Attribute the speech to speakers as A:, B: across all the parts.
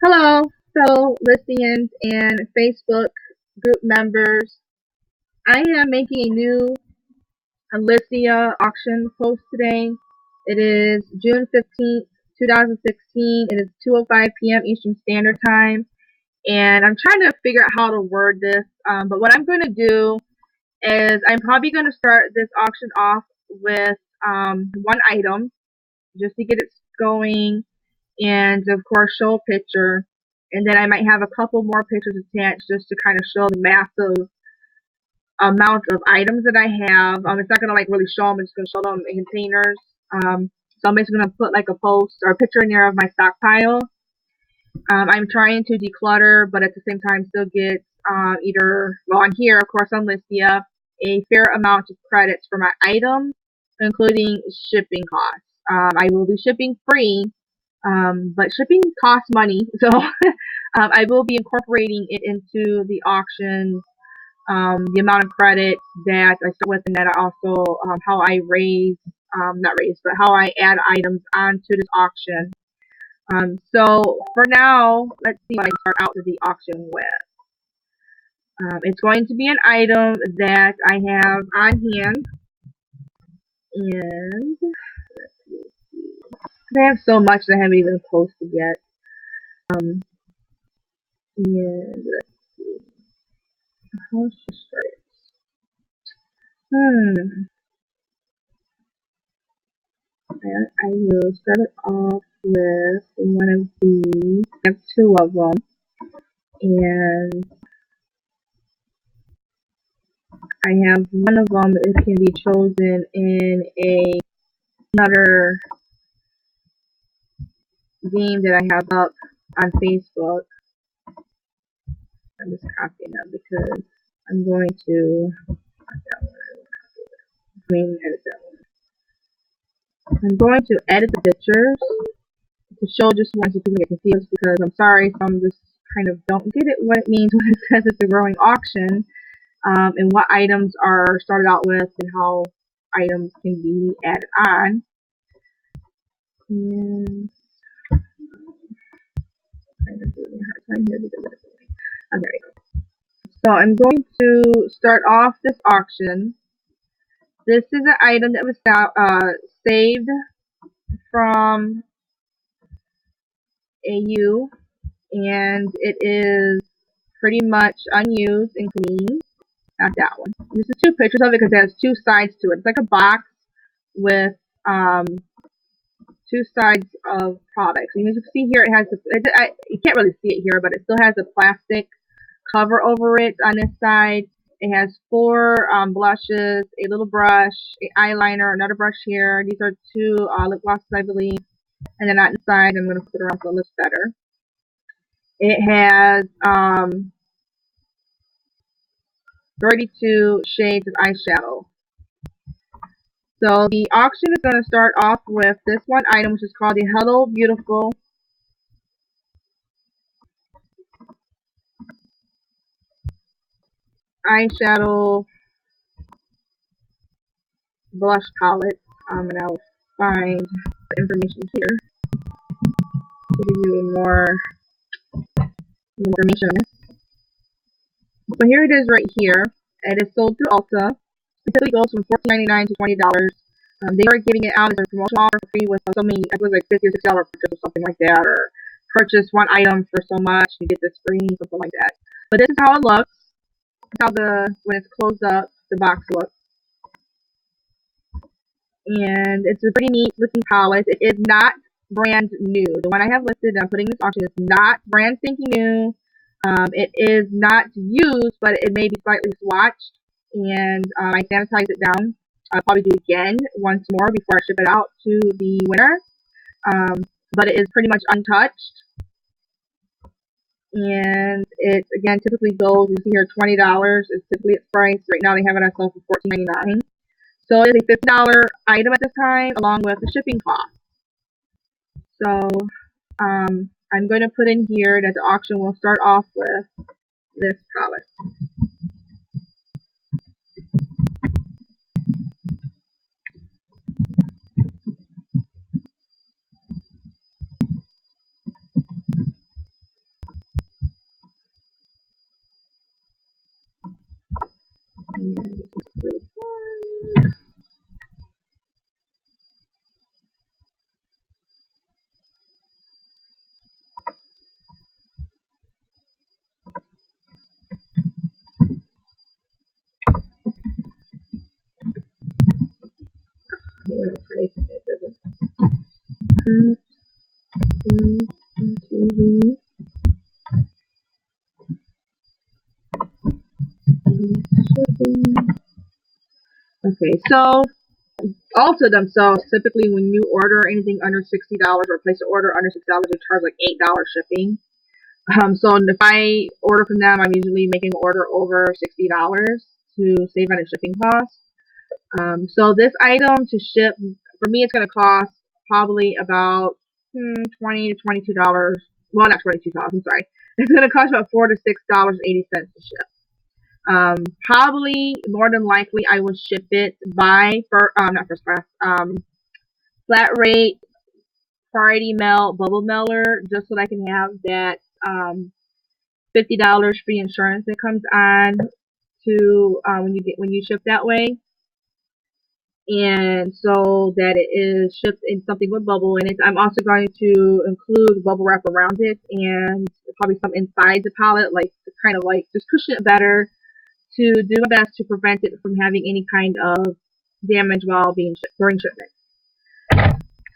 A: Hello, fellow Listians and Facebook group members. I am making a new Listia auction post today. It is June 15th, 2016. It is 2:05 p.m. Eastern Standard Time. And I'm trying to figure out how to word this. But what I'm going to do is I'm probably going to start this auction off with one item just to get it going and of course show a picture, and then I might have a couple more pictures attached just to kind of show the massive amount of items that I have. It's not gonna like really show them; it's just gonna show them in containers. So I'm basically gonna put like a post or a picture in there of my stockpile. I'm trying to declutter, but at the same time still get either on here, of course, on Listia, a fair amount of credits for my items, including shipping costs. I will be shipping free, but shipping costs money, so I will be incorporating it into the auction, the amount of credit that I start with, and that I also how I raise, not raise, but how I add items onto this auction. So for now, let's see what I start out the auction with. It's going to be an item that I have on hand, and I have so much that I haven't even posted yet. Um, and how should I start it? I will start it off with one of these. I have two of them, and I have one of them that can be chosen in another game that I have up on Facebook. I'm just copying them because I'm going to edit that one. I'm going to edit the pictures to show just one so people get confused, because I'm sorry if I'm just kind of don't get it what it means when it says it's a growing auction, and what items are started out with and how items can be added on. And I'm kind of having a hard time here because of this. Oh, there we go. So I'm going to start off this auction. This is an item that was saved from AU, and it is pretty much unused and clean. Not that one. This is two pictures of it because it has two sides to it. It's like a box with two sides of products. And as you can see here, it has you can't really see it here, but it still has a plastic cover over it on this side. It has four blushes, a little brush, an eyeliner, another brush here. These are two lip glosses, I believe. And then on the side, I'm going to put it around so it looks better. It has 32 shades of eyeshadow. So the auction is going to start off with this one item, which is called the Hello Beautiful Eyeshadow Blush Palette. And I'll find the information here to give you more information on this. So here it is right here. It is sold through Ulta. It typically goes from $14.99 to $20. They are giving it out as a promotional offer for free with so many, I believe like $50 or $60 purchase or something like that, or purchase one item for so much, you get this free, something like that. But this is how it looks. This is how when it's closed up, the box looks. And it's a pretty neat looking palette. It is not brand new. The one I have listed that I'm putting this auction is not brand stinking new. It is not used, but it may be slightly swatched. And I sanitize it down. I'll probably do it again once more before I ship it out to the winner. But it is pretty much untouched. And it, again, typically goes, you see here, $20 is typically its price. Right now they have it on sale for $14.99. So it is a $50 item at this time, along with the shipping cost. So I'm going to put in here that the auction will start off with this palette. Okay, so Ulta themselves, typically when you order anything under $60 or place an order under $6, they charge like $8 shipping. So if I order from them, I'm usually making an order over $60 to save on the shipping costs. So this item to ship, for me, it's going to cost probably about $20 to $22. Well, not $22. I'm sorry. It's going to cost about $4 to $6.80 to ship. Probably more than likely I will ship it by not first class, flat rate priority mail bubble mailer, just so that I can have that $50 free insurance that comes on to when you ship that way, and so that it is shipped in something with bubble in it. I'm also going to include bubble wrap around it and probably some inside the pallet, like to kind of like just cushion it better to do my best to prevent it from having any kind of damage while being during shipment.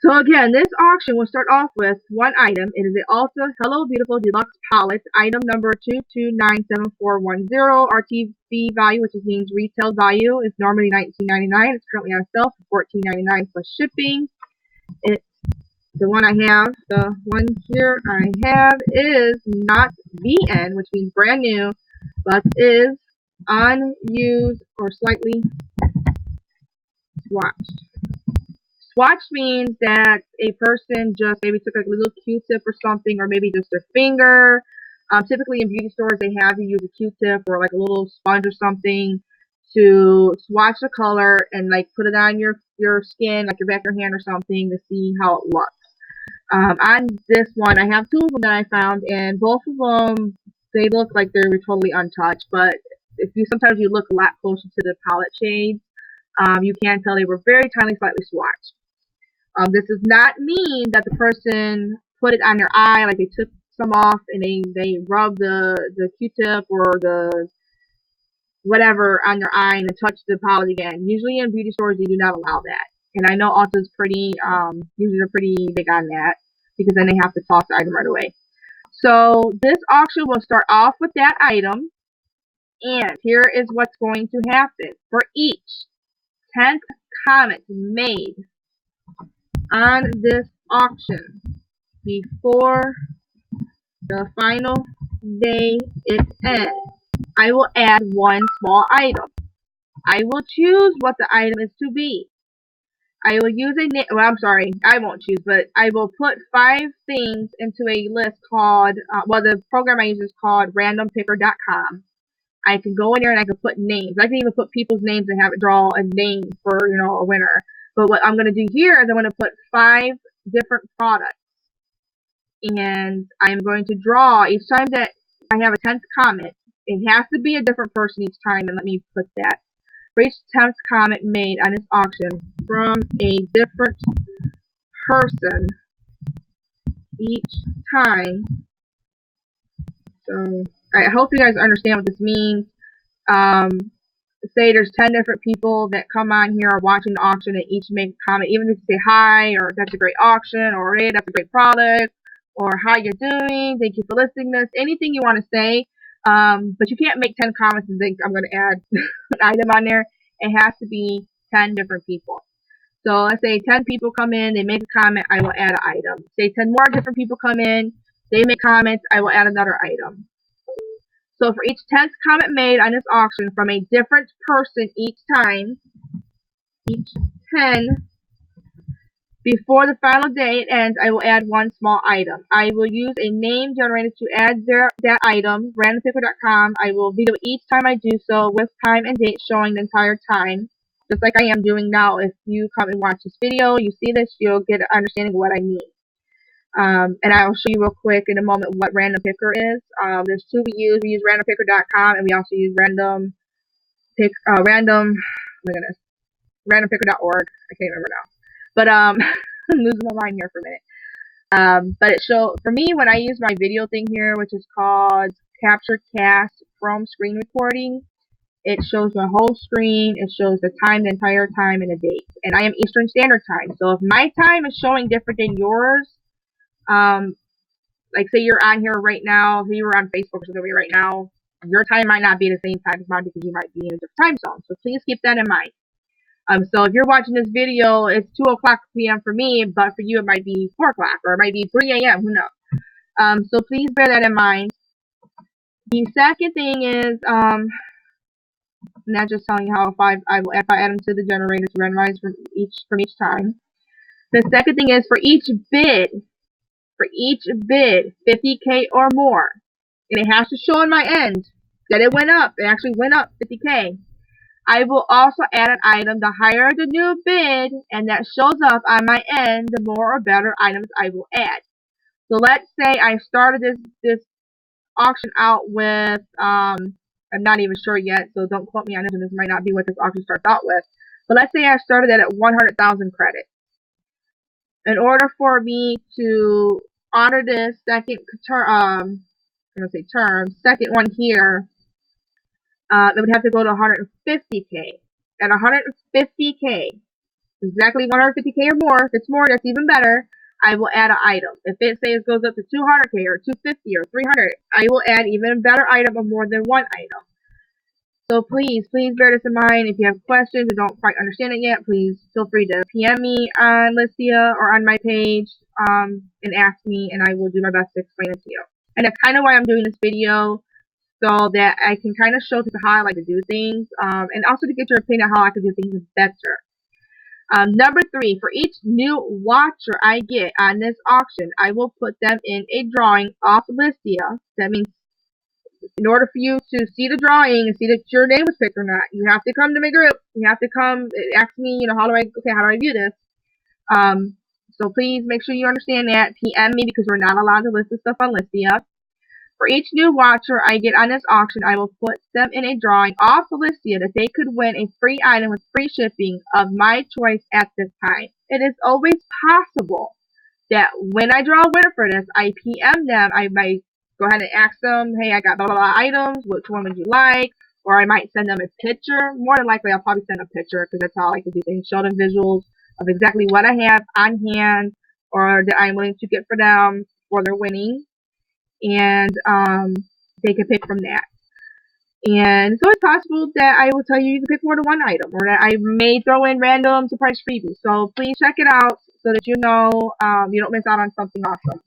A: So again, this auction will start off with one item. It is the Ulta Hello Beautiful Deluxe Palette, item number 229741. RTV value, which means retail value, is normally $19.99. It's currently on sale for $14.99 plus shipping. It's the one I have. The one here I have is not VN, which means brand new, but is unused or slightly swatched. Swatch means that a person just maybe took like a little Q-tip or something, or maybe just their finger. Typically in beauty stores, they have you use a Q-tip or like a little sponge or something to swatch the color and like put it on your skin, like your back of your hand or something, to see how it looks. On this one, I have two of them that I found, and both of them, they look like they're totally untouched. But if you sometimes you look a lot closer to the palette shades, you can tell they were very tiny, slightly swatched. This does not mean that the person put it on their eye, like they took some off and they rubbed the Q-tip or the whatever on their eye and then touched the palette again. Usually in beauty stores, they do not allow that. And I know Ulta's pretty, usually they're pretty big on that, because then they have to toss the item right away. So this auction will start off with that item, and here is what's going to happen. For each 10th comment made on this auction before the final day it ends, I will add one small item. I will choose what the item is to be. I will use a name. Well, I'm sorry, I won't choose, but I will put 5 things into a list called, the program I use is called randompicker.com. I can go in there and I can put names. I can even put people's names and have it draw a name for, a winner. But what I'm going to do here is I'm going to put 5 different products. And I'm going to draw each time that I have a 10th comment. It has to be a different person each time, and let me put that. For each 10th comment made on this auction from a different person each time. So I hope you guys understand what this means. Say there's 10 different people that come on here or watching the auction and each make a comment, even if you say hi, or that's a great auction, or hey, that's a great product, or how you doing, thank you for listing this, anything you want to say. But you can't make 10 comments and think I'm going to add an item on there. It has to be 10 different people. So let's say 10 people come in, they make a comment, I will add an item. Say 10 more different people come in, they make comments, I will add another item. So for each 10th comment made on this auction from a different person each time, each 10, before the final day it ends, I will add one small item. I will use a name generated to add that item, randompicker.com. I will video each time I do so with time and date showing the entire time, just like I am doing now. If you come and watch this video, you see this, you'll get an understanding of what I mean. And I'll show you real quick in a moment what Random Picker is. There's 2 we use. We use randompicker.com, and we also use randompicker.org. I can't remember now. But I'm losing my mind here for a minute. But it for me, when I use my video thing here, which is called Capture Cast from Screen Recording, It shows the whole screen. It shows the time, the entire time, and the date. And I am Eastern Standard Time. So if my time is showing different than yours, like say you're on here right now, say you were on Facebook or something right now, your time might not be the same time as mine because you might be in a different time zone. So please keep that in mind. So if you're watching this video, it's 2 o'clock p.m. for me, but for you it might be 4 o'clock or it might be 3 a.m. Who knows? So please bear that in mind. The second thing is, not just telling you how if I add them to the generator to randomize from each time. The second thing is for each bid, 50K or more, and it has to show on my end that it went up. It actually went up 50K. I will also add an item. The higher the new bid, and that shows up on my end, the more or better items I will add. So let's say I started this auction out with, I'm not even sure yet, so don't quote me on this, and this might not be what this auction starts out with. But let's say I started it at 100,000 credit. In order for me to honor this second term, second one here, it would have to go to 150K. At 150K, exactly 150K or more, if it's more, that's even better, I will add an item. If it says goes up to 200K or 250 or 300, I will add even better item of more than one item. So please bear this in mind. If you have questions or don't quite understand it yet, please feel free to PM me on Listia or on my page and ask me, and I will do my best to explain it to you. And that's kind of why I'm doing this video, so that I can kind of show people how I like to do things, and also to get your opinion on how I could do things better. Number 3, for each new watcher I get on this auction, I will put them in a drawing off Listia. That means in order for you to see the drawing and see that your name was picked or not, you have to come to my group. You have to come ask me, how do I view this? So please make sure you understand that. PM me because we're not allowed to list this stuff on Listia. For each new watcher I get on this auction, I will put them in a drawing off the Listia that they could win a free item with free shipping of my choice at this time. It is always possible that when I draw a winner for this, I PM them. I might go ahead and ask them, hey, I got blah, blah, blah items. Which one would you like? Or I might send them a picture. More than likely, I'll probably send a picture because that's how I like to do things. Show them visuals of exactly what I have on hand or that I'm willing to get for them for their winning. And they can pick from that. And so it's possible that I will tell you you can pick more than one item, or that I may throw in random surprise freebies. So please check it out so that you know you don't miss out on something awesome.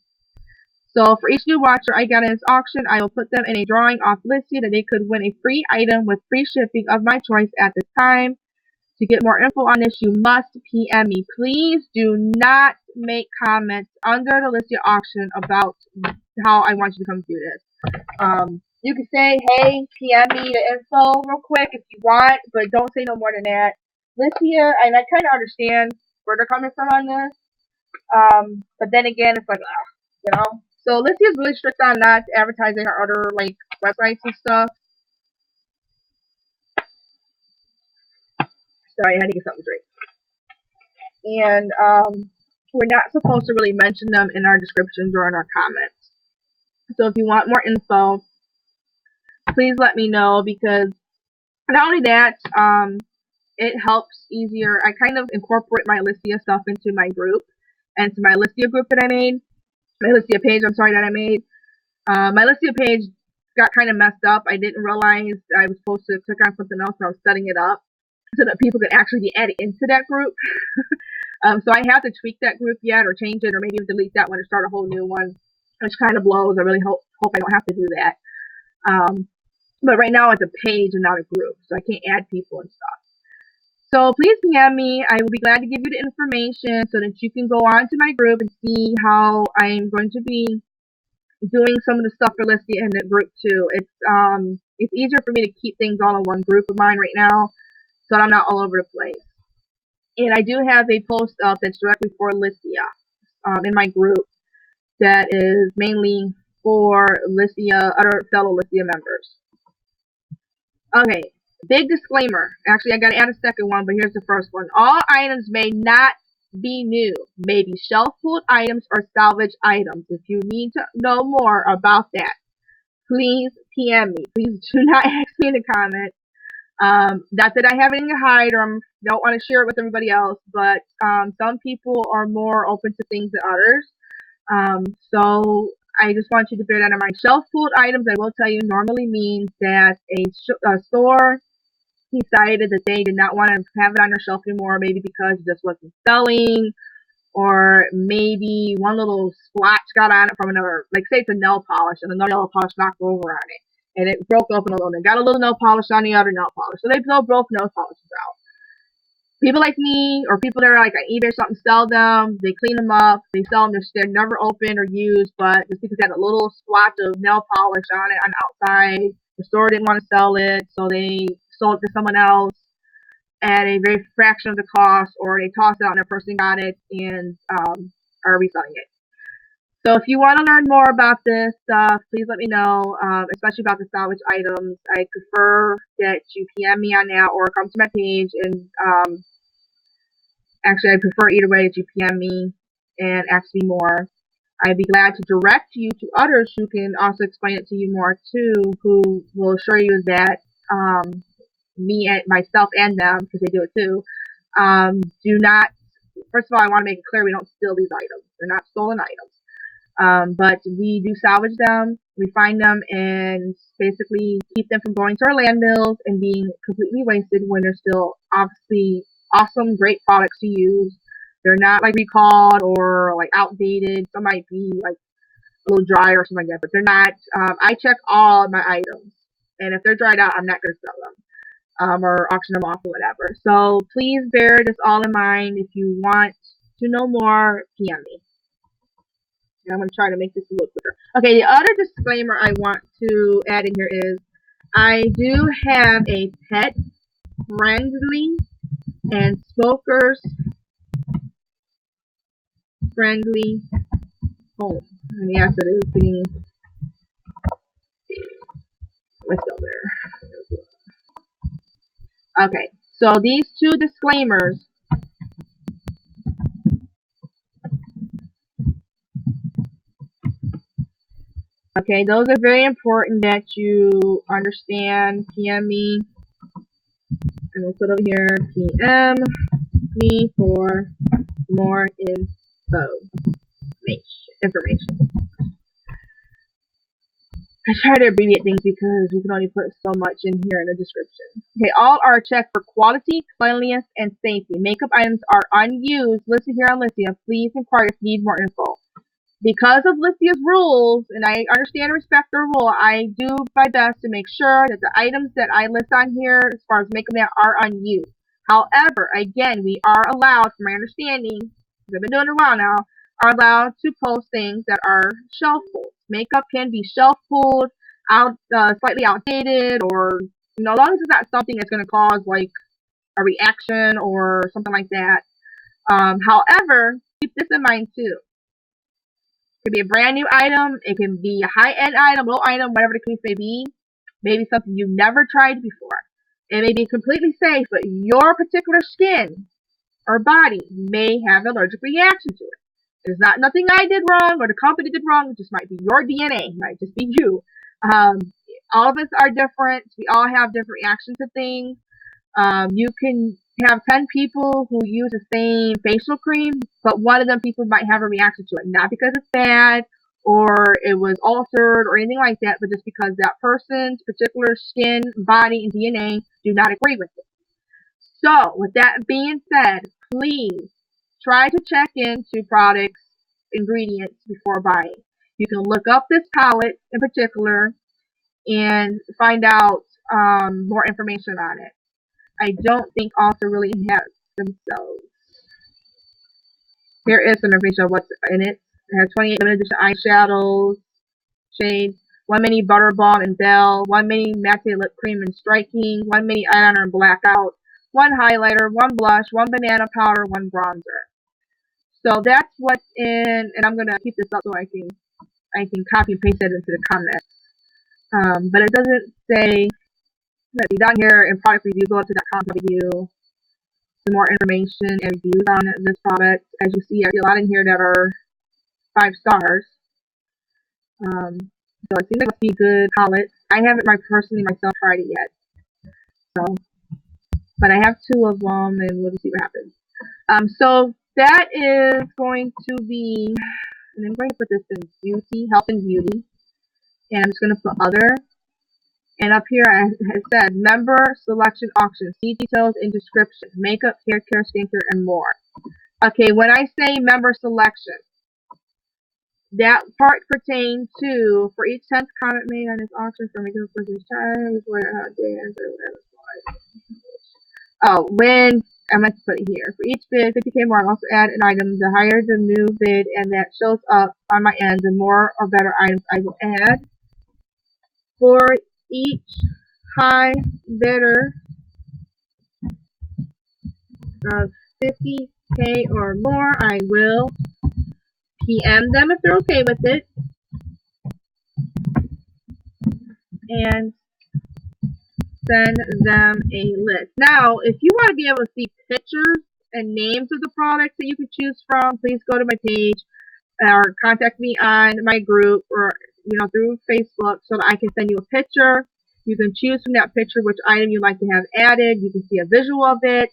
A: So for each new watcher I get in this auction, I will put them in a drawing off Listia that they could win a free item with free shipping of my choice at this time. To get more info on this, you must PM me. Please do not make comments under the Listia auction about how I want you to come do this. You can say, hey, PM me the info real quick if you want, but don't say no more than that. Listia, and I kind of understand where they're coming from on this, but then again, it's like, So Listia is really strict on not advertising our other websites and stuff. Sorry, I had to get something to drink. And we're not supposed to really mention them in our descriptions or in our comments. So if you want more info, please let me know, because not only that, it helps easier. I kind of incorporate my Listia stuff into my group, and to my Listia group that I made, my Listia page, that I made. My Listia page got kind of messed up. I didn't realize I was supposed to click on something else when I was setting it up so that people could actually be added into that group. So I have to tweak that group yet, or change it, or maybe delete that one and start a whole new one, which kind of blows. I really hope I don't have to do that. But right now it's a page and not a group, so I can't add people and stuff. So please PM me. I will be glad to give you the information so that you can go on to my group and see how I'm going to be doing some of the stuff for Listia in the group too. It's easier for me to keep things all in one group of mine right now, so I'm not all over the place. And I do have a post up that's directly for Listia in my group that is mainly for Listia, other fellow Listia members. Okay, big disclaimer. Actually, I gotta add a second one, but here's the first one. All items may not be new, may be shelf-pulled items or salvage items. If you need to know more about that, please PM me. Please do not ask me in the comments. Not that I have anything to hide or don't want to share it with everybody else, but some people are more open to things than others. So I just want you to bear that in mind. Shelf food items, I will tell you, normally means that a store decided that they did not want to have it on their shelf anymore, maybe because it just wasn't selling, or maybe one little splotch got on it from another, like say it's a nail polish and another nail polish knocked over on it and it broke open a little and got a little nail polish on the other nail polish. So they blow both nail polishes out. People like me or people that are like on eBay or something sell them, they clean them up, they sell them, they're never opened or used, but just because they had a little splotch of nail polish on it on the outside, the store didn't want to sell it, so they sold it to someone else at a very fraction of the cost, or they tossed it out and a person got it and are reselling it. So if you want to learn more about this stuff, please let me know, especially about the salvage items. I prefer that you PM me on that or come to my page. And actually, I prefer either way that you PM me and ask me more. I'd be glad to direct you to others who can also explain it to you more too, who will assure you that me and myself and them, because they do it too, do not. First of all, I want to make it clear we don't steal these items. They're not stolen items. But we do salvage them, we find them, and basically keep them from going to our landfills and being completely wasted when they're still obviously awesome, great products to use. They're not like recalled or like outdated. Some might be like a little dry or something like that, but they're not. I check all my items, and if they're dried out, I'm not going to sell them. Or auction them off or whatever. So please bear this all in mind. If you want to know more, PM me. And I'm going to try to make this a little quicker. Okay, the other disclaimer I want to add in here is I do have a pet friendly and smokers friendly home. And yes, it is getting still there. Okay, so these two disclaimers. Okay, those are very important that you understand. PM me. And we'll put over here, PM me for more information. I try to abbreviate things because we can only put so much in here in the description. Okay, all are checked for quality, cleanliness, and safety. Makeup items are unused listed here on Listia. Please inquire if you need more info. Because of Listia's rules, and I understand and respect their rule, I do my best to make sure that the items that I list on here, as far as makeup, are unused. However, again, we are allowed, from my understanding, because I've been doing it a while now, are allowed to post things that are shelf pulled. Makeup can be shelf pulled, slightly outdated, or as long as it's not something that's going to cause like a reaction or something like that. However, keep this in mind too. It could be a brand new item. It can be a high-end item, low item, whatever the case may be. Maybe something you've never tried before. It may be completely safe, but your particular skin or body may have an allergic reaction to it. It's not nothing I did wrong or the company did wrong. It just might be your DNA. It might just be you. All of us are different. We all have different reactions to things. You can have 10 people who use the same facial cream, but one of them people might have a reaction to it. Not because it's bad or it was altered or anything like that, but just because that person's particular skin, body, and DNA do not agree with it. So, with that being said, please try to check into products, ingredients before buying. You can look up this palette in particular and find out more information on it. I don't think also really has themselves. Here is some information on what's in it. It has 28 limited edition eyeshadows, shades, one mini butter balm and bell, one mini matte lip cream and striking, one mini eyeliner and blackout, one highlighter, one blush, one banana powder, one bronzer. So that's what's in, and I'm gonna keep this up so I can copy and paste it into the comments. But it doesn't say. Let's see, down here in product review, go up to .com review. Some more information and reviews on this product. As you see, I see a lot in here that are 5 stars. So it seems like it must be a good palette. I haven't personally myself tried it yet. So, but I have two of them, and we'll just see what happens. So that is going to be, and I'm going to put this in beauty, health and beauty, and I'm just going to put other. And up here it said member selection auction. See details in description. Makeup, hair care, skincare, and more. Okay, when I say member selection, that part pertains to for each 10th comment made on this auction for makeup for this time before dance or whatever. Oh, when I meant to put it here. For each bid, 50K more, I'll also add an item. The higher the new bid and that shows up on my end, the more or better items I will add. For each high bidder of 50K or more, I will PM them if they're okay with it, and send them a list. Now, if you want to be able to see pictures and names of the products that you can choose from, please go to my page or contact me on my group or through Facebook so that I can send you a picture. You can choose from that picture which item you'd like to have added. You can see a visual of it.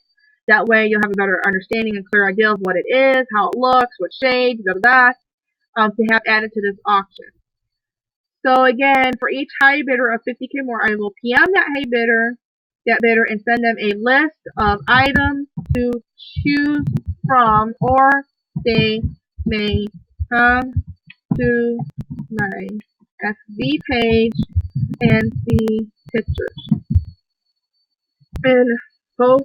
A: That way you'll have a better understanding and clear idea of what it is, how it looks, what shade, to have added to this auction. So again, for each high bidder of 50K more, I will PM that bidder, and send them a list of items to choose from, or they may come to my FB page and see pictures in post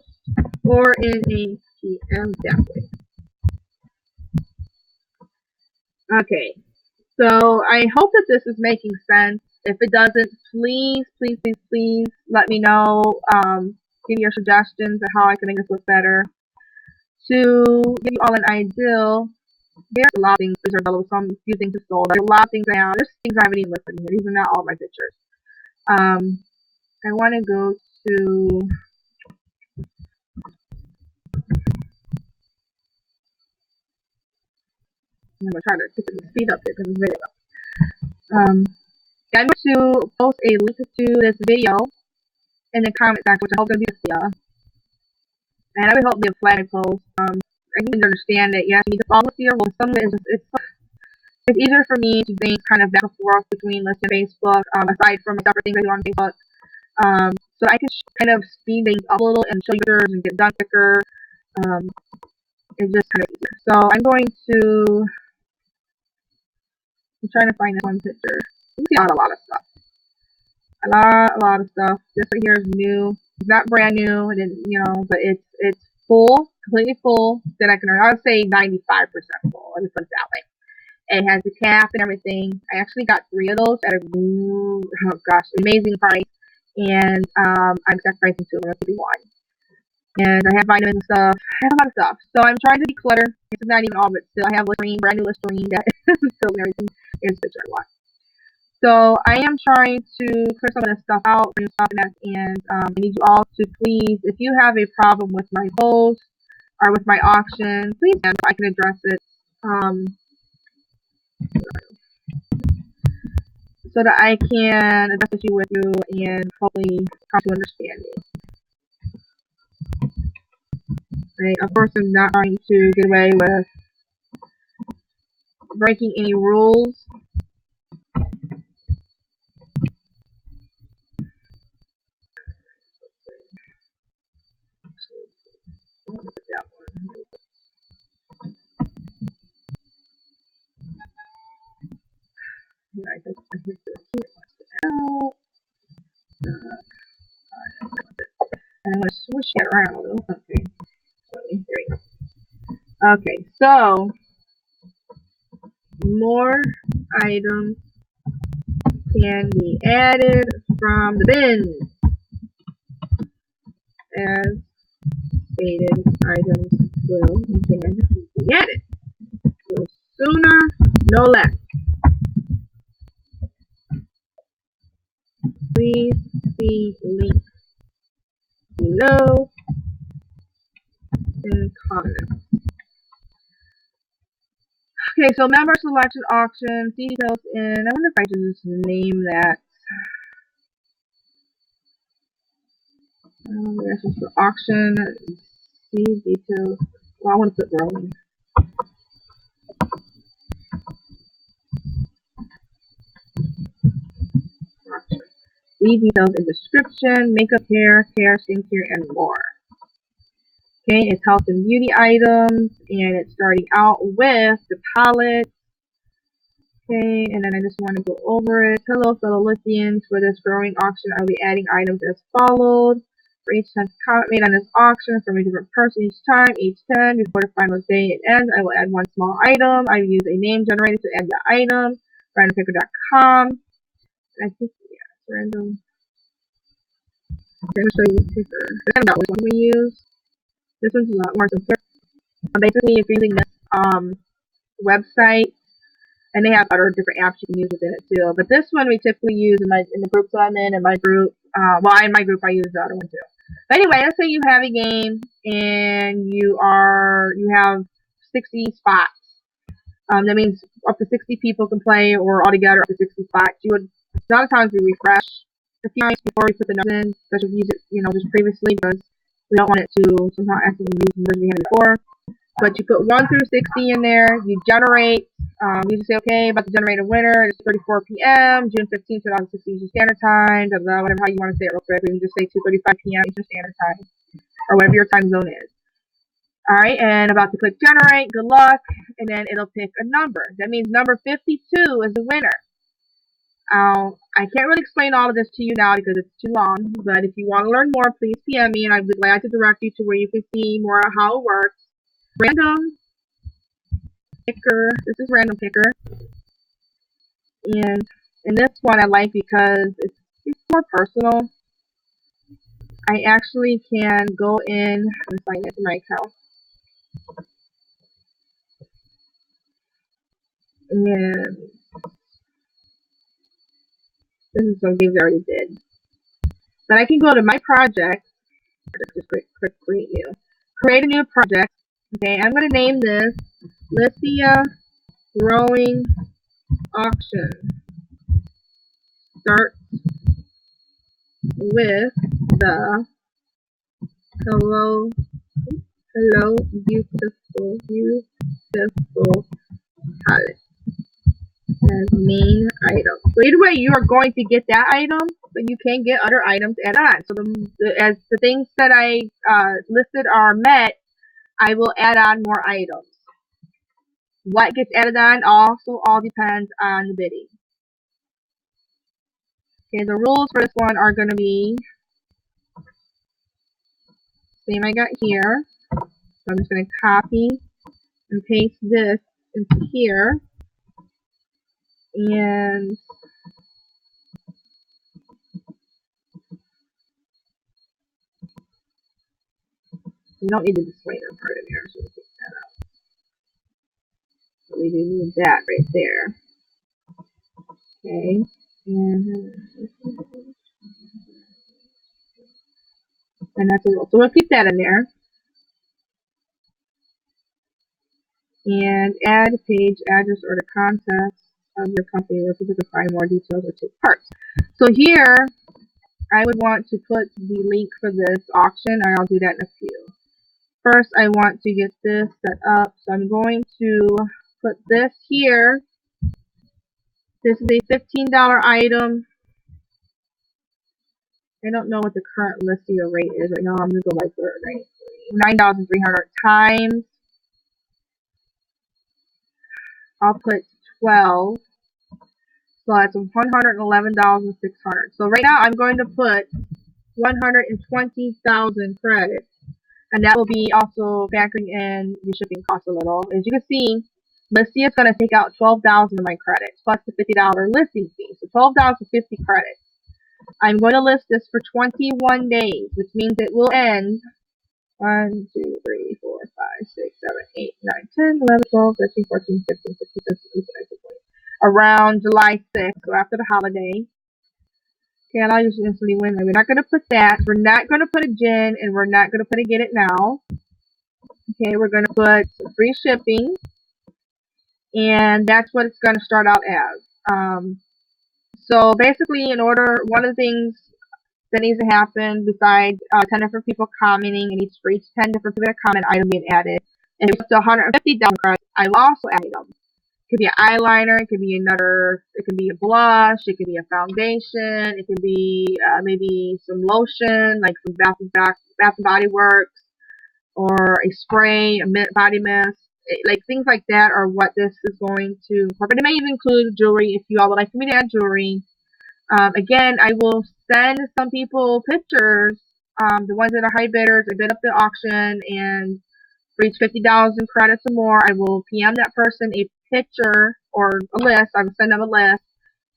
A: or in a PM that way. Okay, so I hope that this is making sense. If it doesn't, please, please, please, please let me know. Give me your suggestions of how I can make this look better. To give you all an idea, there's a lot of things that are available. Some few things are sold. There's a lot of things I have. There's things I haven't even listed here. These are not all my pictures. I want to go to. I'm gonna try to keep the speed up here because it's video. I'm going to post a link to this video in the comment section, which I hope will be Listia. And I would hope it'll be a flag post. I need to understand that yes, you need to follow Listia rules. Some of it is just it's easier for me to think kind of back and forth between Listia and Facebook, aside from separate things I do on Facebook. So I can kind of speed things up a little and show you pictures and get done quicker. It's just kind of easier. So I'm trying to find this one picture. You can see a lot of stuff. A lot of stuff. This right here is new. It's not brand new, but it's full, completely full. That I would say 95% full. Let me put it that way. It has the cap and everything. I actually got 3 of those at a amazing price. And I'm sacrificing 2 of them to be 1. And I have vitamins and stuff. I have a lot of stuff. So I'm trying to declutter. This is not even all of it still. I have Listerine, brand new Listerine that is still everything. Here's the picture I want. So I am trying to clear some of this stuff out, and I need you all to please, if you have a problem with my post or with my auction, please ask if I can address it, so that I can address the issue with you and hopefully come to understanding. Right? Of course, I'm not trying to get away with breaking any rules. I hit and I'm going to switch it around a little. Okay. There we go. Okay, so more items can be added from the bin. As stated, items will can be added. So sooner, no less. Please see link below in comments. Okay, so member selection auction, see details in, I wonder if I should just name that. This is for auction. See details. Well, I want to put growing. Auction. See details in description. Makeup, hair, care, skincare, and more. Okay, it's health and beauty items, and it's starting out with the palette. Okay, and then I just want to go over it. Hello, fellow Lithians. For this growing auction, I'll be adding items as followed. For each 10th comment made on this auction from a different person each time, each 10, before the final day it ends, I will add one small item. I will use a name generator to add the item. Randompicker.com. I think, yeah, it's random. I'm going to show you the picker. I kind of got which one we use. This one's a lot more simpler. Basically, if you're using this website, and they have other different apps you can use within it too. But this one we typically use in the groups that I'm in my group. Well, in my group I use the other one too. But anyway, let's say you have a game and you have 60 spots. That means up to 60 people can play, or altogether up to 60 spots. You would a lot of times we refresh a few times before we put the numbers in, especially if we use it, just previously, because we don't want it to somehow accidentally use the numbers we had before. But you put 1 through 60 in there. You generate. You just say, okay, about to generate a winner. It's 34 p.m. June 15th, 2016 Eastern Standard Time. Blah, blah, whatever how you want to say it real quick. You can just say 2:35 p.m. Eastern Standard Time, or whatever your time zone is. All right, and about to click generate. Good luck, and then it'll pick a number. That means number 52 is the winner. I can't really explain all of this to you now because it's too long. But if you want to learn more, please PM me, and I'd be glad to direct you to where you can see more of how it works. Random picker. This is random picker, and this one I like because it's more personal. I actually can go in and sign into my account, and this is some games I already did. But I can go to my project. Just click create new. Create a new project. Okay, I'm going to name this Listia Growing Auction. Start with the hello beautiful palette as main item. So either way, you are going to get that item, but you can get other items added on. So as the things that I listed are met, I will add on more items. What gets added on also all depends on the bidding. Okay, the rules for this one are going to be same I got here. So I'm just going to copy and paste this into here. And we don't need the disclaimer part in here, so we'll take that out. So we do need that right there. Okay. And that's a rule. So we'll keep that in there. And add page address or the contact of your company where people can find more details or take part. So here, I would want to put the link for this auction, and I'll do that in a few. First, I want to get this set up. So I'm going to put this here. This is a $15 item. I don't know what the current Listia rate is right now. I'm going to go like 9,300 times. I'll put 12. So that's $111,600. So right now I'm going to put 120,000 credits. And that will be also factoring in the shipping cost a little. As you can see, Listia is going to take out $12,000 of my credits plus the $50 listing fee. So $12 for 50 credits. I'm going to list this for 21 days, which means it will end 1, 2, 3, 4, 5, 6, 7, 8, 9, 10, 11, 12, 13, 14, 15, 16, 17, 18, 19, 20. Around July 6th, so after the holiday. Okay, I'll use instantly win. We're not going to put that. We're not going to put a gin, and we're not going to put a get it now. Okay, we're going to put free shipping, and that's what it's going to start out as. So basically, one of the things that needs to happen besides 10 different people commenting, and for each 10 different people that comment, item being added. And if it's to 150 credits, I will also add items. It could be an eyeliner, it could be it could be a blush, it could be a foundation, it could be maybe some lotion, like from Bath and Body Works, or a spray, a body mist. Like things like that are what this is going to incorporate. It may even include jewelry if you all would like for me to add jewelry. Again, I will send some people pictures, the ones that are high bidders. I bid up the auction, and for each $50 in credits or more, I will PM that person a picture or a list. I will send them a list,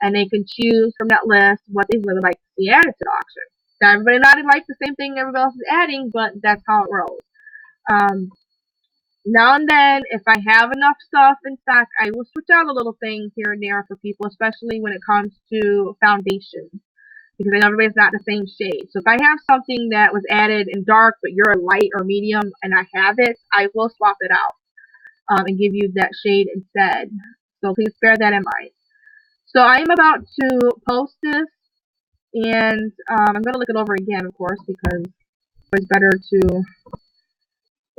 A: and they can choose from that list what they would like to see added to the auction. Now, everybody not like the same thing everybody else is adding, but that's how it rolls. Now and then, if I have enough stuff in stock, I will switch out a little things here and there for people, especially when it comes to foundation, because I know everybody's not the same shade. So if I have something that was added in dark, but you're a light or medium, and I have it, I will swap it out and give you that shade instead. So please bear that in mind. So I am about to post this, and I'm going to look it over again, of course, because it's better to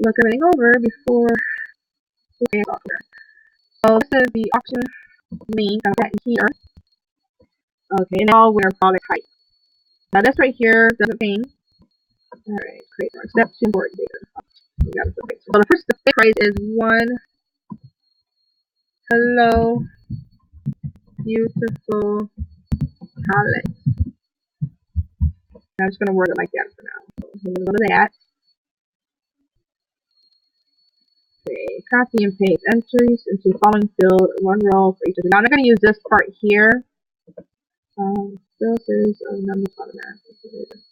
A: look everything over before we get off here. So this is the auction link. I've got here. Okay, and all wear product type. Now this right here doesn't paint. Alright, create our step 2 board data. We got it. So the first phrase is one hello beautiful palette. I'm just gonna word it like that for now. So I'm gonna go to that. Okay, copy and paste entries into the following field, one row for each of them. Now I'm not gonna use this part here. Still series of numbers automatically. Let's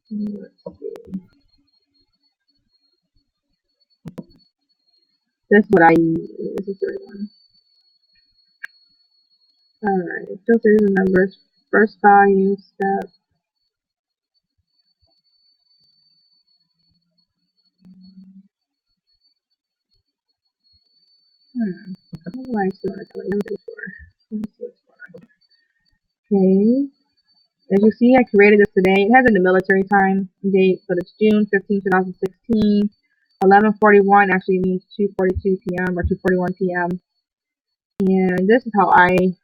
A: see. This is what I use. This is the right one. Alright, still series of numbers. First value, step. What do I still want to tell you before? Okay. As you see, I created this today. It has in the military time date, but it's June 15, 2016. 11:41 actually means 2:42 p.m. or 2:41 p.m. And this is how I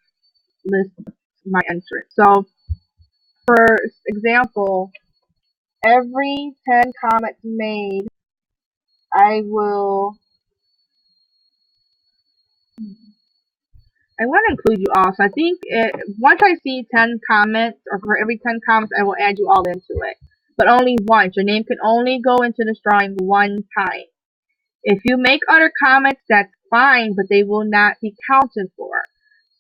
A: list my entrance. So, for example, every 10 comments made, I want to include you all. So I think once I see 10 comments, or for every 10 comments, I will add you all into it. But only once. Your name can only go into this drawing one time. If you make other comments, that's fine, but they will not be counted for.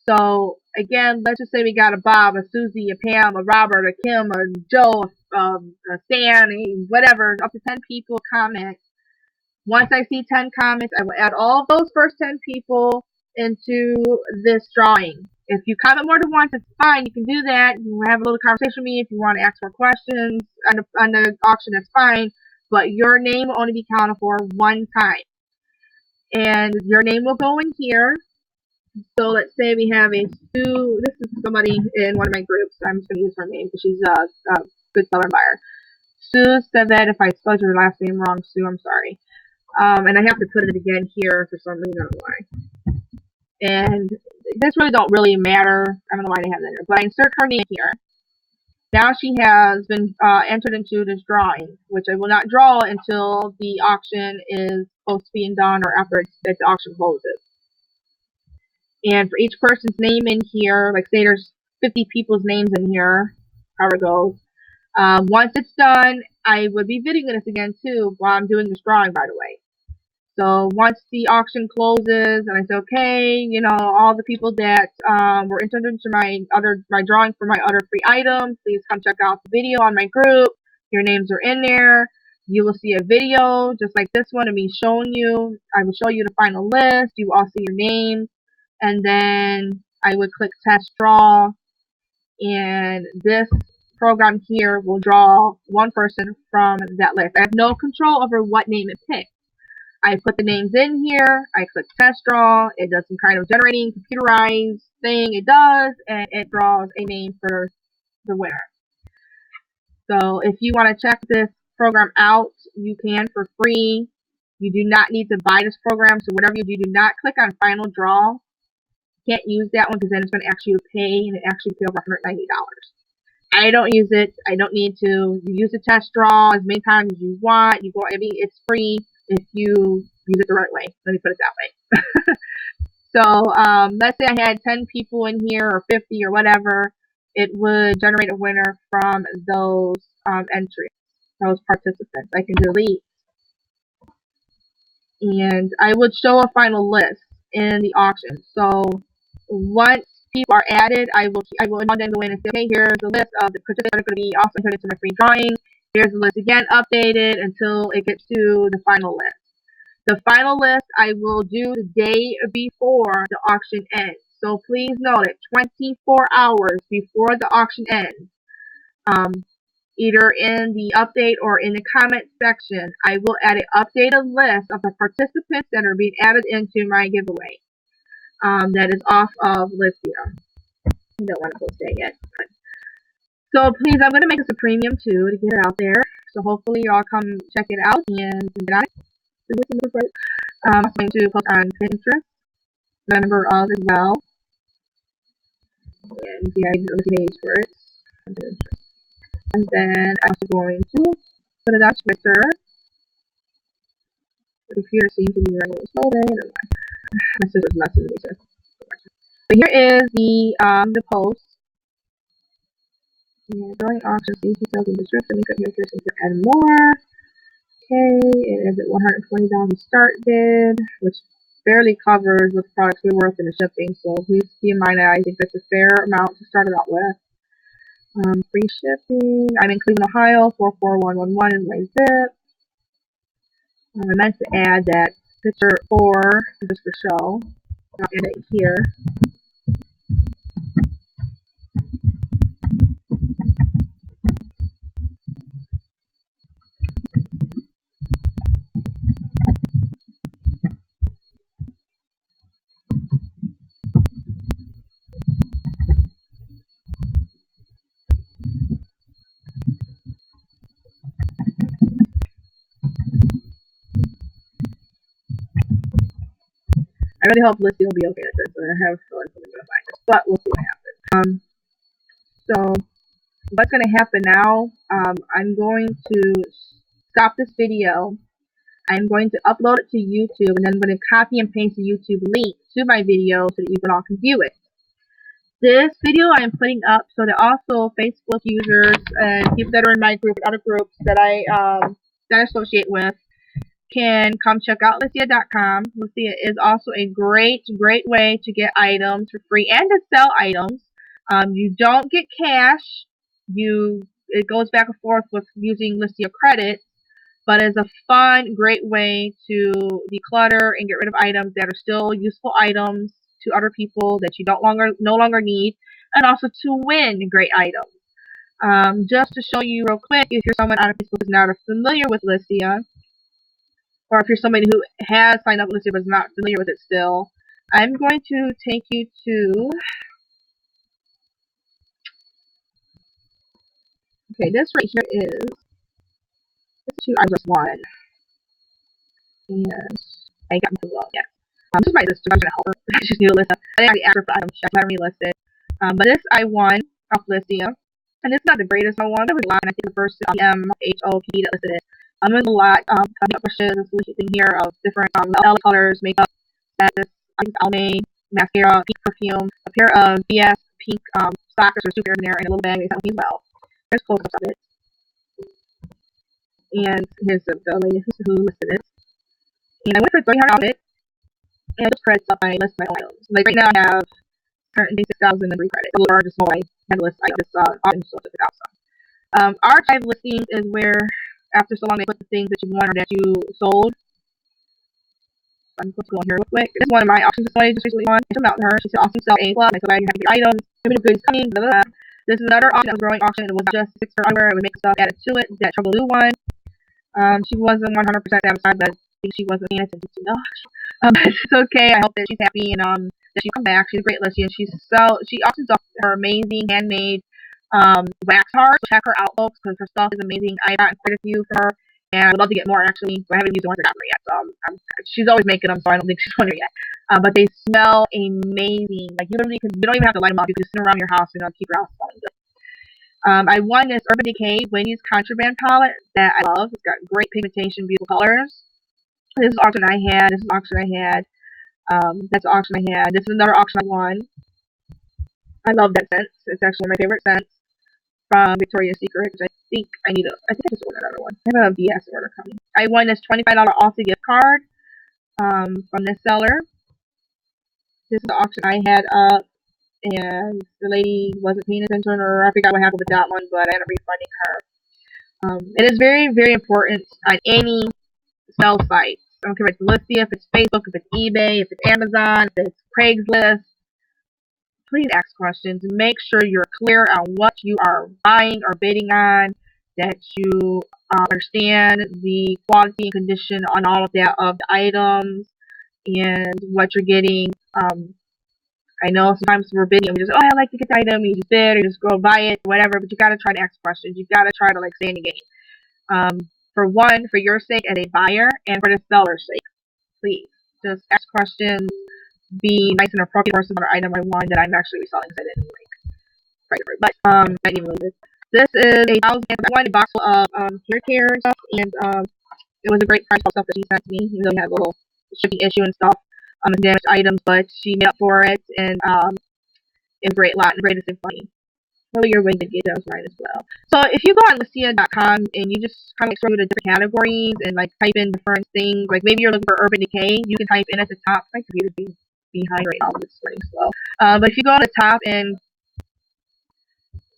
A: So, again, let's just say we got a Bob, a Susie, a Pam, a Robert, a Kim, a Joe, a Stan, whatever, up to 10 people comment. Once I see 10 comments, I will add all of those first 10 people into this drawing. If you comment more than once, it's fine. You can do that. You can have a little conversation with me if you want to ask more questions on the auction. That's fine. But your name will only be counted for one time. And your name will go in here. So let's say we have a Sue. This is somebody in one of my groups. I'm just going to use her name because she's a good seller buyer. Sue said that if I spelled your last name wrong, Sue, I'm sorry. And I have to put it again here for some reason. I don't know why. And this really don't really matter. I don't know why they have that there. But I insert her name here. Now she has been entered into this drawing, which I will not draw until the auction is close to being done or after the auction closes. And for each person's name in here, like say there's 50 people's names in here, however it goes. Once it's done, I would be videoing this again too while I'm doing this drawing, by the way. So once the auction closes and I say, okay, you know, all the people that were entered into my drawing for my other free items, please come check out the video on my group. Your names are in there. You will see a video just like this one of me showing you. I will show you the final list. You will all see your names. And then I would click test draw. And this program here will draw one person from that list. I have no control over what name it picks. I put the names in here. I click test draw. It does some kind of generating computerized thing. It does, and it draws a name for the winner. So if you want to check this program out, you can for free. You do not need to buy this program. So whatever you do not click on final draw. You can't use that one because then it's going to ask you to pay, and it actually pay over $190. I don't use it. I don't need to. You use the test draw as many times as you want. I mean, it's free if you use it the right way. Let me put it that way. So, let's say I had 10 people in here or 50 or whatever. It would generate a winner from those entries, those participants. I can delete. And I would show a final list in the auction. So once people are added, I will then go in and say, okay, here's a list of the participants that are going to be also included to my free drawing. Here's the list again, updated until it gets to the final list. The final list I will do the day before the auction ends. So please note it, 24 hours before the auction ends. Either in the update or in the comment section, I will add an updated list of the participants that are being added into my giveaway. That is off of Listia. I don't want to post that yet. So please, I'm going to make this a premium too to get it out there. So hopefully y'all come check it out and get on it. I'm going to post on Pinterest, that I'm a member of as well. And yeah, I'm looking at for it. And then I'm also going to put it on Twitter. The computer seems to be running a little slow today. My sister's messaging me. So here is the post. Yeah, drawing auction, see details in the description. Make up your description to add more. Okay, it is at $120 start bid, which barely covers what the products are worth in the shipping. So please keep in mind that I think that's a fair amount to start it out with. Free shipping. I'm in Cleveland, Ohio, 44111 is my zip. I meant to add that picture 4 just for show. I'll add it here. I really hope Listia will be okay with this. I have a feeling something's going to find this, but we'll see what happens. So what's going to happen now, I'm going to stop this video. I'm going to upload it to YouTube, and then I'm going to copy and paste the YouTube link to my video so that you can all view it. This video I am putting up so that also Facebook users and people that are in my group and other groups that I associate with can come check out Listia.com. Listia is also a great way to get items for free and to sell items. You don't get cash. It goes back and forth with using Listia credit, but it's a fun, great way to declutter and get rid of items that are still useful items to other people that you no longer need, and also to win great items. Just to show you real quick, if you're someone on Facebook who's not familiar with Listia, or if you're somebody who has signed up with Listia but is not familiar with it still, I'm going to take you to, okay, this right here is, I just won. Yes, I got into well, yeah. This is my sister. I'm gonna help her. I just need to list. I didn't actually ask her for items. She had me listed. But this I won off Listia, and it's not the greatest I won. There was a lot. And I think the first MHOP that listed it. There's a lot. Makeup brushes. This little thing here of different LA colors, makeup. This I think Almay mascara, pink perfume, a pair of BS pink socks or super in there, and a little bag. They helped me well. There's close-ups of it. And here's the lady who listed it. And I went for $300 off it. And I just credits up my list my items. Like right now I have currently 6,000 memory credits. A little larger, small I had a list I just often so took it out some. Archive listings is where after so long they put the things that you won or that you sold. I'm going to go on here real quick. This is one of my auctions that I just recently won. I took out to her. She said awesome sell A club. I said I have to get items. Limited goods coming. Blah, blah, blah. This is another auction that was a growing auction. It was just 6 for underwear. It would make stuff added to it. That Trouble Lou one. She wasn't 100% satisfied, but think she wasn't paying attention to. No, but it's okay. I hope that she's happy and that she come back. She's a great Listia. She also does her amazing handmade wax cards. Check her out, folks, because her stuff is amazing. I got quite a few from her, and I would love to get more actually. But I haven't used the ones I got from her yet. So she's always making them, so I don't think she's on her yet. But they smell amazing. Like you don't even have to light them up. You can just sit around your house and keep your house smelling good. I won this Urban Decay Wendy's Contraband palette that I love. It's got great pigmentation, beautiful colors. This is the auction I had. This is the auction I had. That's the auction I had. This is another auction I won. I love that scent. It's actually one of my favorite scents from Victoria's Secret, which I think I just ordered another one. I have a BS order coming. I won this $25 Ulta gift card from this seller. This is the auction I had up, and the lady wasn't paying attention, or I forgot what happened with that one, but I ended up refunding her. It is very, very important on any sell site. I don't care if it's Listia, if it's Facebook, if it's eBay, if it's Amazon, if it's Craigslist. Please ask questions. Make sure you're clear on what you are buying or bidding on, that you understand the quality and condition on all of the items and what you're getting. I know sometimes we're bidding and we just, I like to get the item, you just bid or just go buy it, whatever, but you gotta try to ask questions. You gotta try to stay in the game. For one, for your sake as a buyer, and for the seller's sake, please just ask questions. Be nice and appropriate versus another item I won that I'm actually reselling because I didn't fight for it. But I didn't even lose it. This is I won a box full of hair care and stuff, and it was a great price for stuff that she sent to me. You know, we had a little shipping issue and stuff, and damaged items, but she made up for it, and it was a great lot, the greatest and funny. Probably your way to get those right as well. So if you go on Listia.com and you just kind of scroll through the different categories and type in different things, like maybe you're looking for Urban Decay, you can type in at the top. My computer's behind right now, it's running slow. But if you go on the top and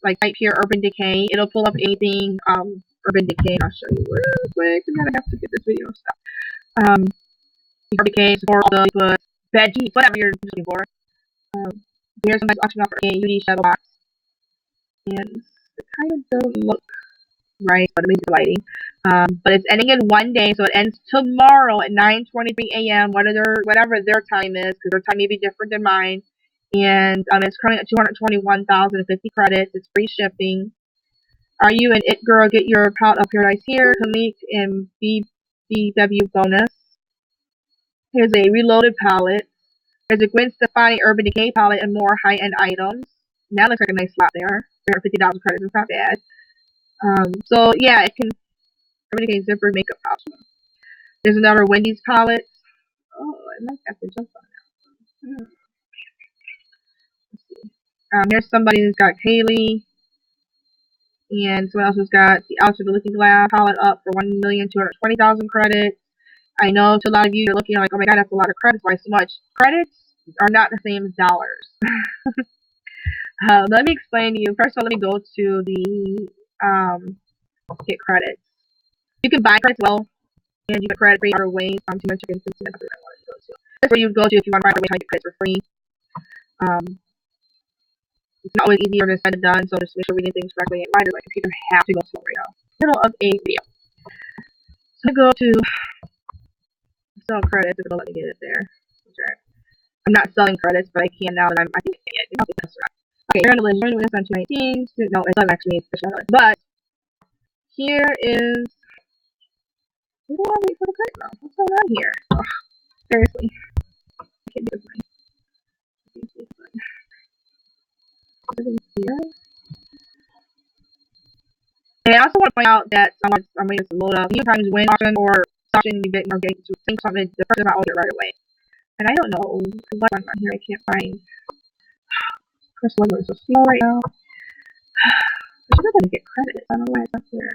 A: type here Urban Decay, it'll pull up anything Urban Decay. I'll show you real quick. I'm gonna have to get this video stopped. Urban Decay, support all the veggies, whatever you're looking for. Here's a nice auction offer a UD shadow box. And it kind of don't look right, but maybe the lighting. But it's ending in 1 day, so it ends tomorrow at 9:23 a.m. Whatever their time is, because their time may be different than mine. And it's currently at 221,050 credits. It's free shipping. Are you an it girl? Get your palette of paradise here. Click and BBW bonus. Here's a reloaded palette. There's a Gwen Stefani Urban Decay palette and more high-end items. That looks like a nice slot there. 350,000 credits. It's not bad. So yeah, it can. Urban Decay zipper makeup pouch. There's another Wendy's palette. Oh, I might have to jump on that. Let's see. Here's somebody who's got Kaylee. And someone else who's got the Out of the Looking Glass palette up for 1,220,000 credits. I know to a lot of you, you're looking like, oh my god, that's a lot of credits. Why so much? Credits are not the same as dollars. Let me explain to you. First of all, let me go to the get credits. You can buy credits well, and you get credit free other ways. Too much you can that's what I wanted to go to. That's where you go to if you want to buy a way to get credits for free. It's not always easier than said and done, so just make sure reading things correctly. And why does my computer have to go slow right now? Middle of a video. So I go to sell credits. It's gonna let me get it there. Okay. I'm not selling credits, but I can now that I think I can. I'll get this right. Okay, you're on the list. You're on this on 219. No, it's not actually official. But here is. Where do I wait for the credit now? What's going on here? Oh, seriously. I can't do this right. Here. And I also want to point out that I'm waiting to load up. Sometimes when auction or auction, you get more games to think something, the person might order it right away. And I don't know what on here. I can't find. Chris Woodward is so slow right now. I should have been to get credit. I don't know why it's up there.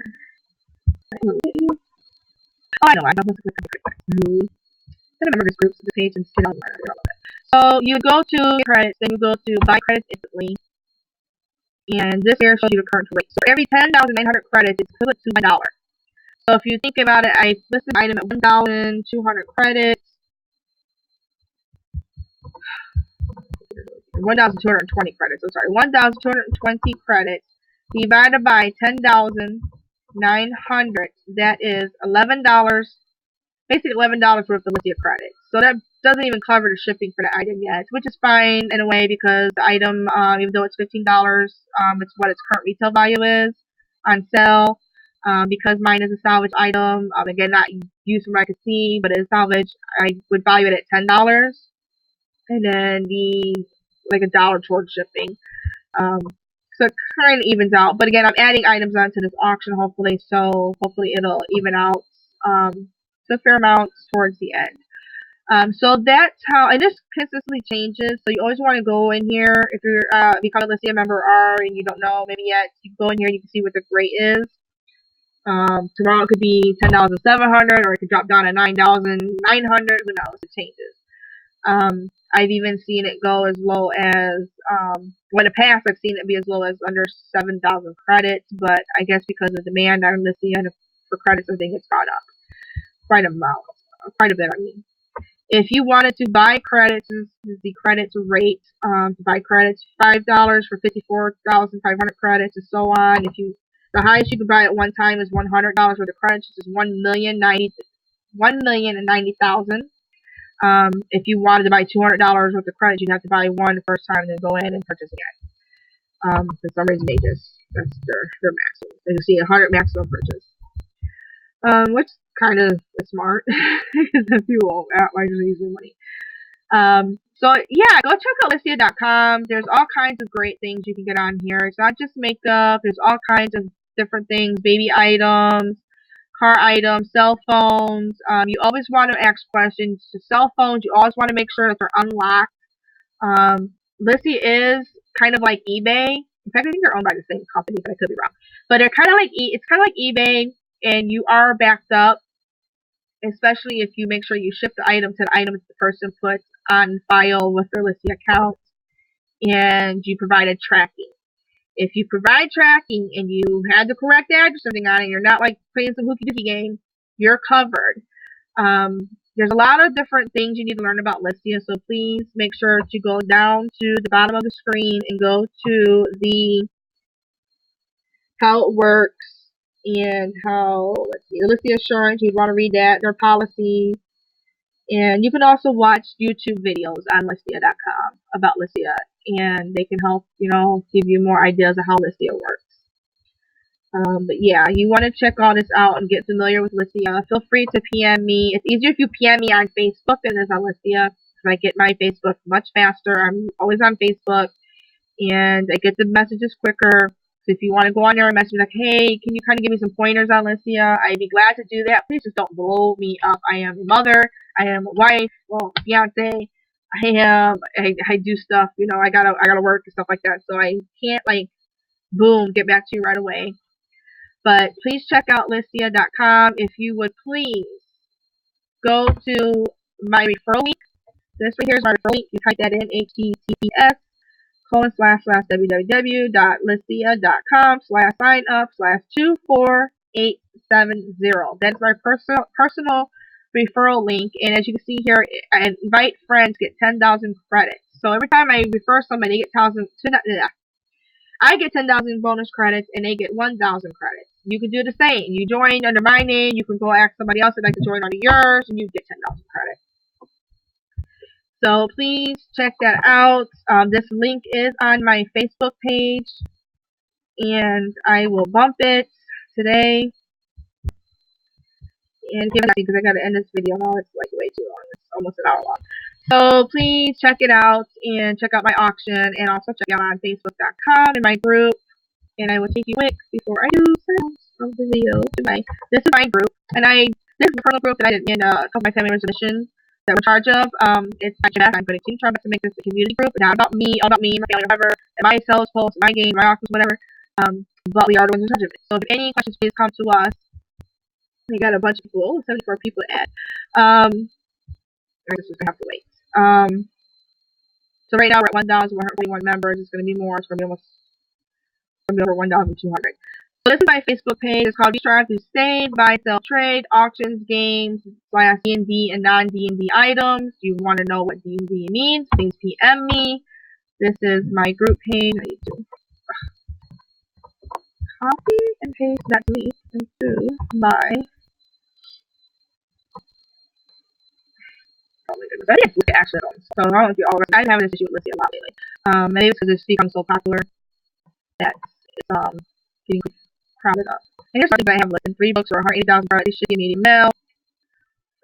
A: Oh, I know. I know this is quick. I remember this group, the page, and sit on it. So you go to credits, then you go to buy credits instantly. And this here shows you the current rate. So every 10,900 credits, it's equivalent to $1. So if you think about it, I listed the item at 1,200 credits. 1,220 credits. I'm sorry, 1,220 credits divided by 10,900. That is $11 basically $11 worth of Listia credits. So that doesn't even cover the shipping for the item yet, which is fine in a way because the item, even though it's $15, it's what its current retail value is on sale. Because mine is a salvage item, again, not used from what I could see, but it is salvage, I would value it at $10. And then like a dollar towards shipping. Um, so it kind of evens out. But again, I'm adding items onto this auction, hopefully, so hopefully it'll even out to a fair amount towards the end. So that's how, and this consistently changes. So you always want to go in here if you're become a Listia member and you don't know maybe yet. You go in here and you can see what the rate is. Tomorrow it could be 10,700, or it could drop down to 9,900. Who knows? It changes. I've even seen it go as low as, when in the past I've seen it be as low as under 7,000 credits, but I guess because of demand on Listia for credits, I think it's gone up quite a bit. I mean, if you wanted to buy credits, this is the credits rate. To buy credits, $5 for 54,500 credits, and so on. The highest you can buy at one time is $100 worth of credits, which is 1,090,000. If you wanted to buy $200 worth of credits, you'd have to buy one the first time and then go in and purchase again. For some reason, that's their maximum. You see 100 maximum purchase. Which kind of is smart because people might just use their money. So yeah, go check out Listia.com. There's all kinds of great things you can get on here. It's not just makeup. There's all kinds of different things, baby items, car items, cell phones. You always want to ask questions to cell phones. You always want to make sure that they're unlocked. Listia is kind of like eBay. In fact, I think they're owned by the same company, but I could be wrong. But they're kind of like it's kind of like eBay, and you are backed up, especially if you make sure you ship the item to the item that the person puts on file with their Listia account, and you provided tracking. If you provide tracking and you had the correct address or something on it, you're not like playing some hooky dooky game, you're covered. There's a lot of different things you need to learn about Listia, so please make sure to go down to the bottom of the screen and go to the how it works and how, let's see, the Listia assurance. You want to read that, their policies, and you can also watch YouTube videos on Listia.com about Listia, and they can help, give you more ideas of how Listia works. But yeah, you want to check all this out and get familiar with Listia. Feel free to PM me. It's easier if you PM me on Facebook than it is on Listia, because I get my Facebook much faster. I'm always on Facebook, and I get the messages quicker. So if you want to go on there and message like, hey, can you kind of give me some pointers on Listia? I'd be glad to do that. Please just don't blow me up. I am a mother. I am a wife. Well, fiance. I do stuff. I gotta work and stuff like that. So I can't boom get back to you right away. But please check out Listia.com. If you would please go to my referral link. This right here is my referral link. You type that in, https://www.listia.com/sign-up/24870. That's my personal referral link. And as you can see here, I invite friends, get 10,000 credits. So every time I refer somebody, they get 1,000. I get 10,000 bonus credits, and they get 1,000 credits. You can do the same. You join under my name. You can go ask somebody else if they like to join under yours, and you get 10,000 credits. So please check that out. This link is on my Facebook page, and I will bump it today. And give it because I gotta end this video now. It's way too long. It's almost an hour long. So please check it out and check out my auction, and also check out on Facebook.com in my group. And I will take you quick before I do some of the video to this is my group, and this is the personal group that I did in a couple of my family members' mission that we're in charge of. It's my best. I'm going to try to make this a community group, not about me, all about me, my family, whatever, and my sales posts, my games, my auctions, whatever. But we are the ones in charge of it. So if any questions, please come to us. We got a bunch of people, 74 people to add. I guess we're gonna have to wait. So right now we're at 1,141 members. It's going to be more. It's going to be over 1,200. So this is my Facebook page. It's called Be Strive to Save, Buy, Sell, Trade, Auctions, Games, / D&D and non-D&D items. You want to know what D&D means, please PM me. This is my group page. I need to copy and paste that link into my Oh my goodness. I didn't look at actually at all. So I don't know if you all I've been having this issue with Listia a lot lately. Maybe it's because it's become so popular that it's getting crowded up. And here's something that I have listed. 3 books for $180,000. These should give me an email.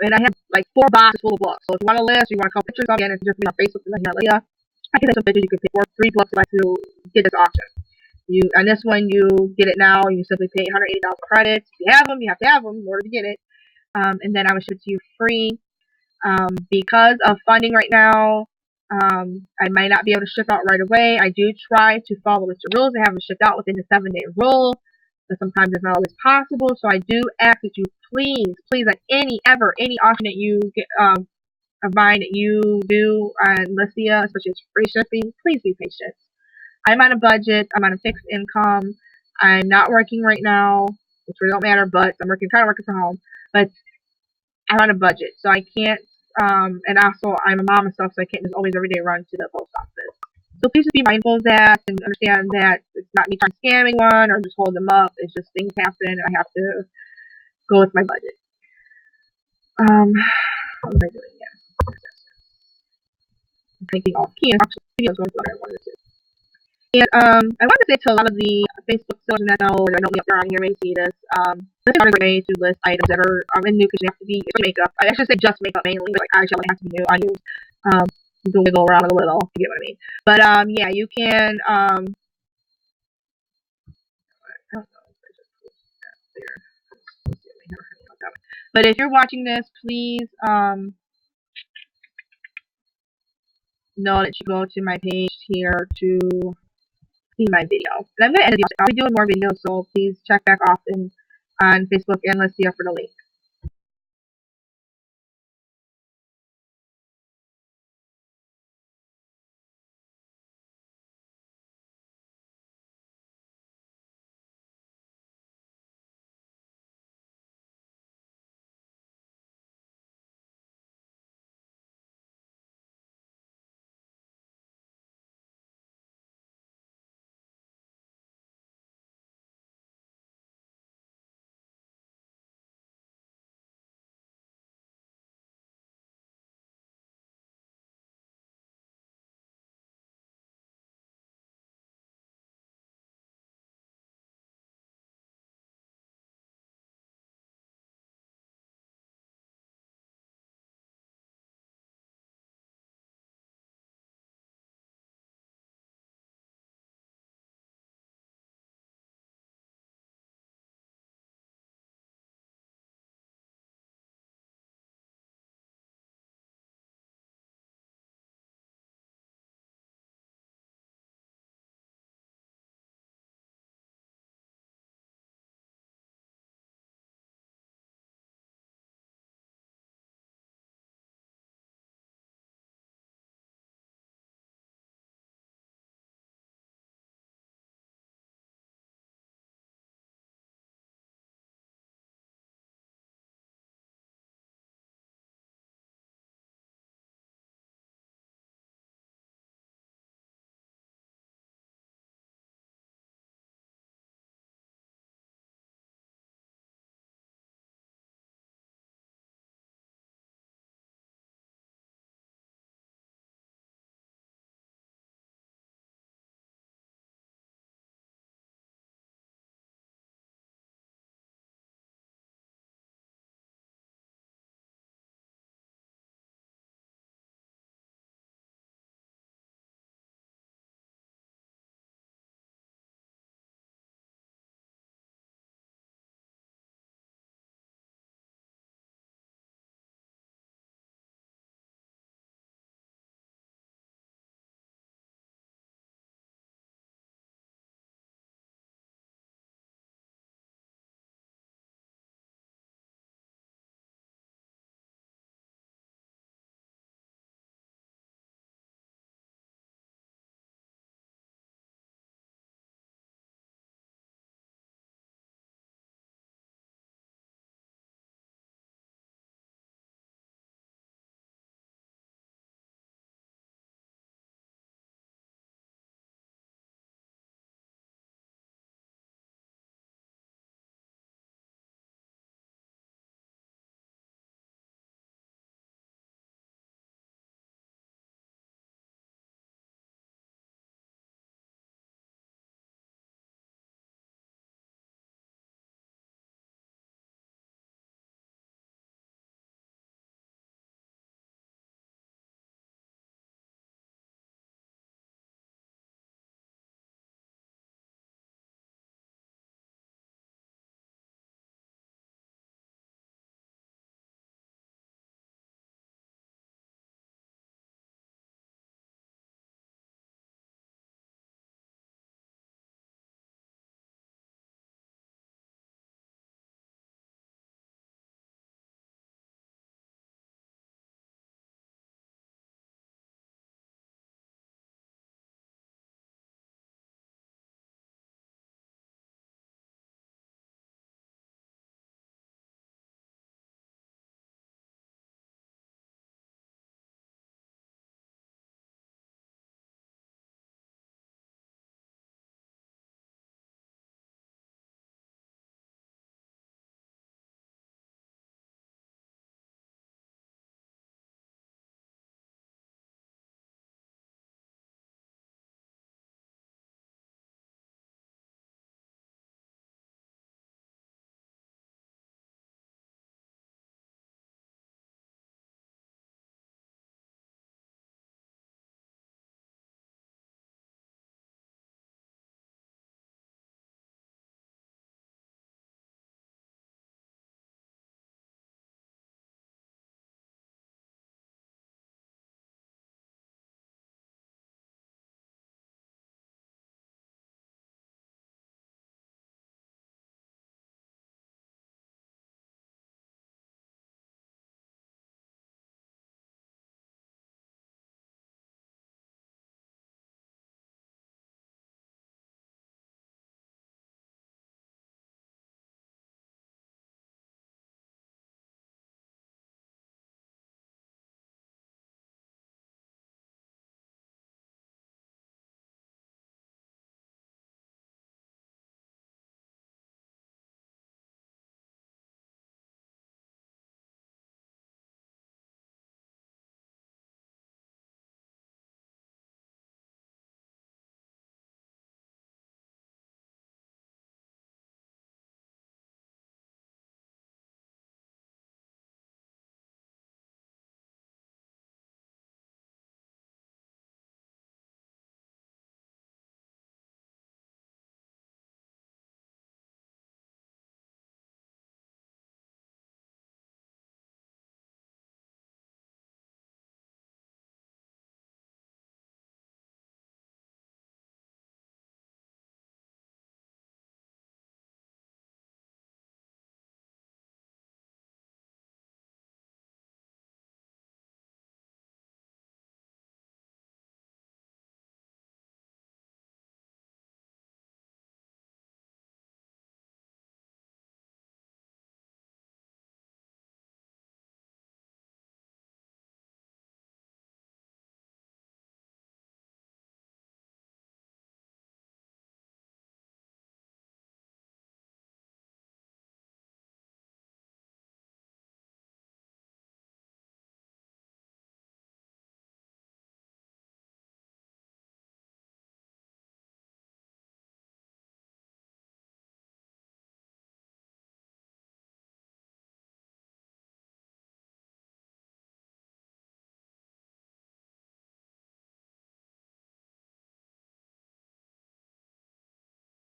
A: And I have like 4 boxes full of books. So if you want a list, you want to call pictures of it, and it's just me on Facebook and Leah. I can take some pictures. You can pick 3 books like to get this auction. On this one, you get it now. You simply pay 180,000 credits. If you have them, you have to have them in order to get it. And then I will ship it to you free. Because of funding right now, I might not be able to ship out right away. I do try to follow the rules and have them shipped out within the 7-day rule, but sometimes it's not always possible. So I do ask that you please, at any auction that you get, of mine that you do on Listia, especially it's free shipping, please be patient. I'm on a budget. I'm on a fixed income. I'm not working right now, which really don't matter, but I'm kind of working from home. But I'm on a budget, so I can't, and also I'm a mom and stuff, so I can't just always every day run to the post office. So please just be mindful of that and understand that it's not me trying to scam anyone or just hold them up. It's just things happen, and I have to go with my budget. What was I doing? Yeah. I'm thinking all key and videos going through what I wanted to do. And I want to say to a lot of the Facebook sellers that know, or I know me up there on here may see this. This is a way to list items that are in new because you have to be makeup. I should say just makeup mainly, but like actually it has to be new. I use you can wiggle around a little, if you get what I mean. But yeah, you can I don't know but if you're watching this, please know that you go to my page here to see my video. And I'm going to end the video. I'll be doing more videos, so please check back often on Facebook and Listia for the link.